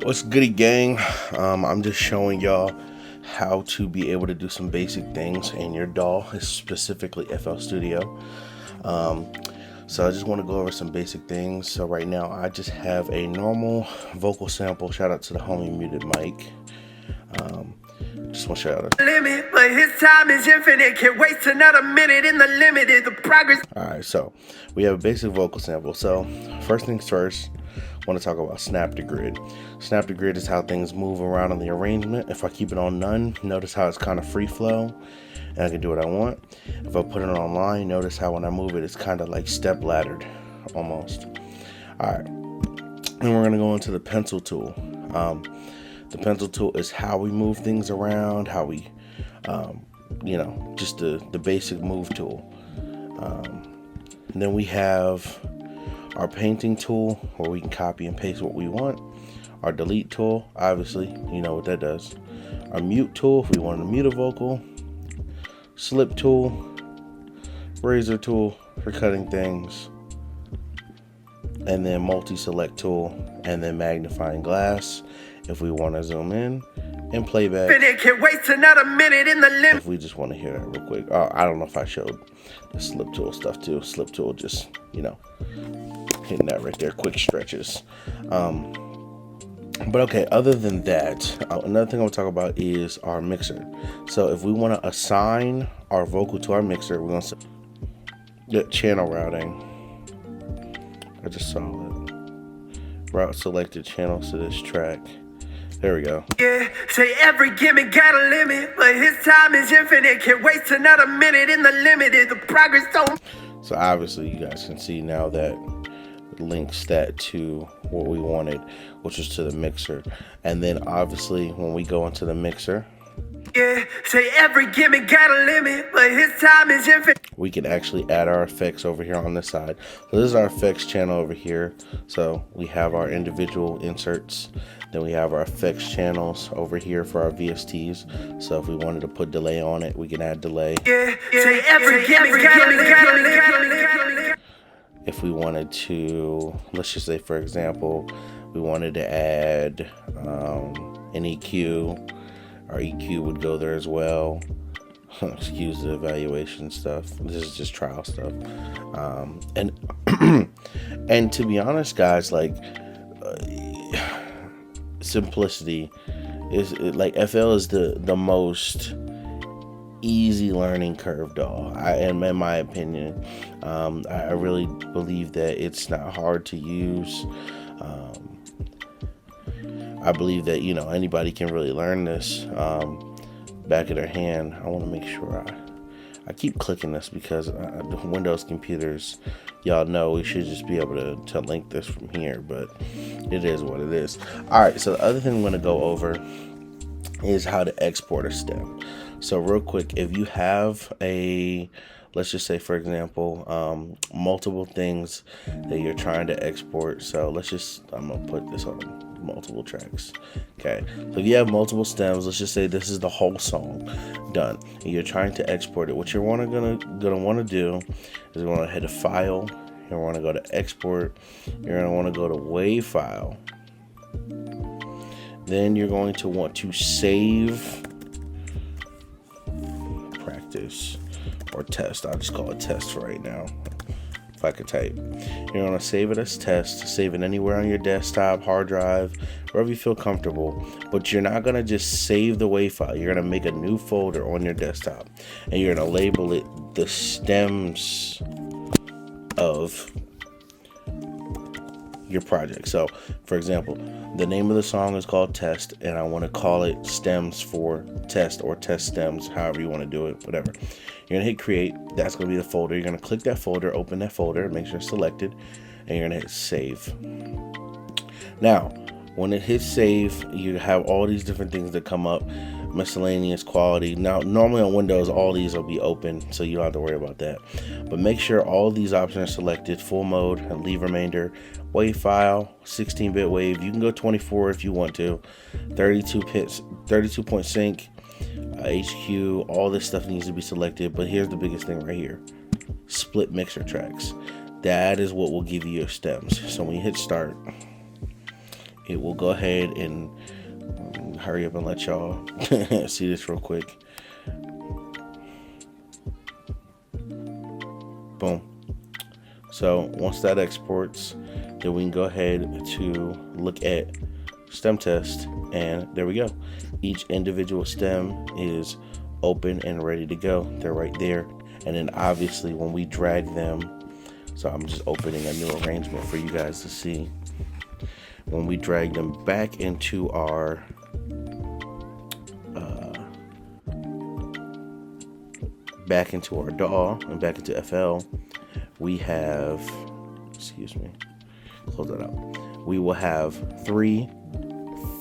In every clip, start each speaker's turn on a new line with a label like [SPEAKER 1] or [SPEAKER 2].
[SPEAKER 1] What's goody, gang? I'm just showing y'all how to be able to do some basic things in your DAW, specifically FL Studio. So I just want to go over some basic things. So right now I just have a normal vocal sample. Shout out to the homie Muted Mike. Just want to shout out.
[SPEAKER 2] Limit, but his time is infinite. Can't waste another minute in the limited. The progress.
[SPEAKER 1] Alright, so we have a basic vocal sample. So first things first, I want to talk about snap to grid. Snap to grid is how things move around in the arrangement. If I keep it on none, notice how it's kind of free flow and I can do what I want. If I put it on line, notice how when I move it, it's kind of like step laddered almost. Alright, then we're going to go into the pencil tool. The pencil tool is how we move things around, how we, just the basic move tool. And then we have our painting tool where we can copy and paste what we want. Our delete tool, obviously, you know what that does. Our mute tool if we want to mute a vocal. Slip tool, razor tool for cutting things. And then multi-select tool, and then magnifying glass if we want to zoom in, and playback
[SPEAKER 2] Can't waste another minute in the limit.
[SPEAKER 1] if we just want to hear that real quick. I don't know if I showed the slip tool stuff too. Slip tool just, hitting that right there, quick stretches. But okay, other than that, another thing I want to talk about is our mixer. So if we want to assign our vocal to our mixer, we're going to get channel routing. I just saw it. Route selected channels to this track. There we go.
[SPEAKER 2] Yeah, say every gimmick got a limit, but his time is infinite. Can't waste another minute in the limited. The progress don't.
[SPEAKER 1] So obviously you guys can see now that it links that to what we wanted, which is to the mixer. And then obviously when we go into the mixer,
[SPEAKER 2] Yeah, say every gimmick got a limit, but his time is infinite.
[SPEAKER 1] we can actually add our effects over here on this side. So this is our effects channel over here. So we have our individual inserts. Then we have our effects channels over here for our VSTs. So if we wanted to put delay on it, we can add delay.
[SPEAKER 2] Yeah, say every gimmick got a limit.
[SPEAKER 1] If we wanted to, let's just say for example, we wanted to add an EQ, our EQ would go there as well. Excuse the evaluation stuff. This is just trial stuff. And and to be honest, guys, like simplicity is like FL is the most easy learning curve DAW. In my opinion, I really believe that it's not hard to use. I believe that anybody can really learn this back of their hand. I want to make sure I keep clicking this because the Windows computers, y'all know we should just be able to link this from here, but it is what it is. Alright, so the other thing I'm going to go over is how to export a stem. So real quick, if you have let's just say for example, multiple things that you're trying to export. So I'm going to put this on multiple tracks. Okay, so if you have multiple stems, let's just say this is the whole song done and you're trying to export it, what you're gonna want to do is you're going to hit a file, you're going to go to export, you're going to want to go to wave file, then you're going to want to save practice or test. I'll just call it test for right now. If I could type, you're going to save it as test, save it anywhere on your desktop, hard drive, wherever you feel comfortable. But you're not going to just save the WAV file. You're going to make a new folder on your desktop and you're going to label it the stems of your project. So for example, the name of the song is called Test and I want to call it Stems for Test or Test Stems, however you want to do it, whatever. You're going to hit create. That's going to be the folder. You're going to click that folder, open that folder, make sure it's selected, and you're going to hit save. Now, when it hits save, you have all these different things that come up, miscellaneous, quality. Now, normally on Windows, all these will be open, so you don't have to worry about that. But make sure all these options are selected, full mode, and leave remainder, wave file, 16-bit wave. You can go 24 if you want to, 32-point sync, HQ, all this stuff needs to be selected. But here's the biggest thing right here: split mixer tracks. That is what will give you your stems. So when you hit start, it will go ahead and hurry up and let y'all see this real quick. Boom. So once that exports, then we can go ahead to look at stem test, and there we go. Each individual stem is open and ready to go. They're right there. And then obviously when we drag them, so I'm just opening a new arrangement for you guys to see. When we drag them back into our DAW and back into FL, we have, excuse me, close that out. We will have 3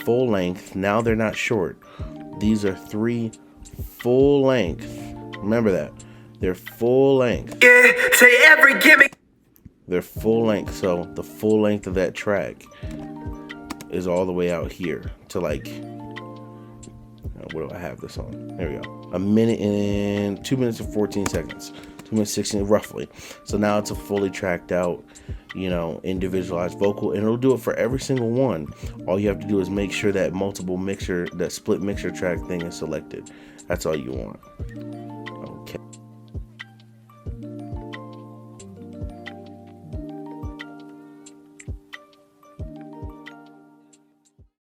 [SPEAKER 1] full length. Now they're not short. These are 3 full length. Remember that. They're full length.
[SPEAKER 2] Yeah, say every gimmick.
[SPEAKER 1] They're full length. So the full length of that track is all the way out here to like, what do I have this on? There we go. 2 minutes and 14 seconds. 2 minutes 16 roughly. So now it's a fully tracked out, individualized vocal, and it'll do it for every single one. All you have to do is make sure that that split mixer track thing is selected. That's all you want.